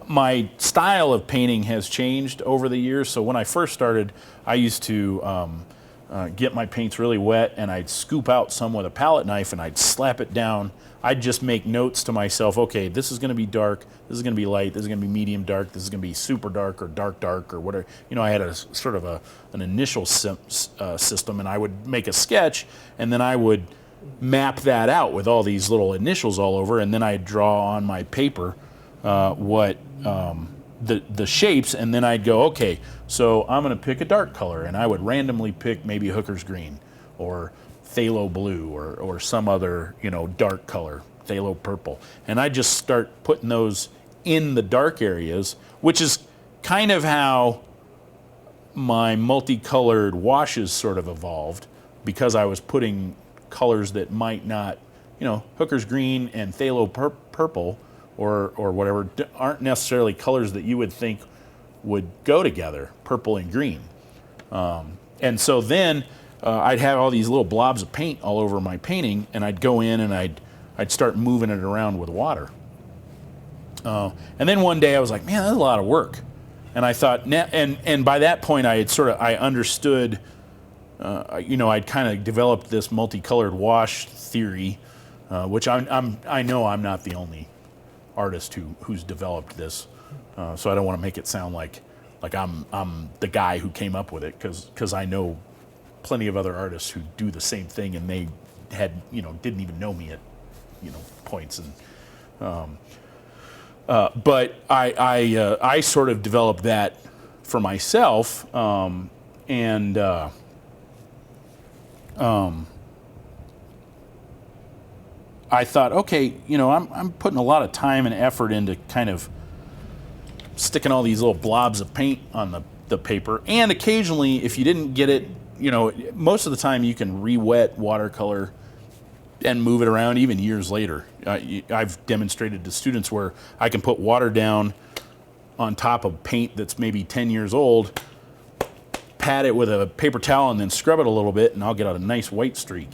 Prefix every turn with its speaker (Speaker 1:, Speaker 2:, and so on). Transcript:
Speaker 1: my style of painting has changed over the years. So when I first started, I used to get my paints really wet, and I'd scoop out some with a palette knife and I'd slap it down. I'd just make notes to myself, okay, this is going to be dark, this is going to be light, this is going to be medium dark, this is going to be super dark or dark or whatever. You know, I had a sort of an initial system, and I would make a sketch, and then I would map that out with all these little initials all over, and then I'd draw on my paper what the shapes, and then I'd go, okay, so I'm going to pick a dark color, and I would randomly pick maybe Hooker's green or phthalo blue or some other, you know, dark color, phthalo purple, and I just start putting those in the dark areas, which is kind of how my multicolored washes sort of evolved, because I was putting colors that might not, you know, Hooker's green and phthalo purple or whatever aren't necessarily colors that you would think would go together, purple and green. And so then I'd have all these little blobs of paint all over my painting, and I'd go in and I'd start moving it around with water. And then one day I was like, man, that's a lot of work. And I thought, and by that point I understood, you know, I'd kind of developed this multicolored wash theory, which I know I'm not the only artist who's developed this. So I don't want to make it sound like I'm the guy who came up with it, because I know plenty of other artists who do the same thing, and they had, you know, didn't even know me at, you know, points. And but I sort of developed that for myself, and I thought, okay, you know, I'm putting a lot of time and effort into kind of sticking all these little blobs of paint on the paper, and occasionally, if you didn't get it, you know, most of the time you can re-wet watercolor and move it around even years later. I've demonstrated to students where I can put water down on top of paint that's maybe 10 years old, pat it with a paper towel, and then scrub it a little bit, and I'll get a nice white streak.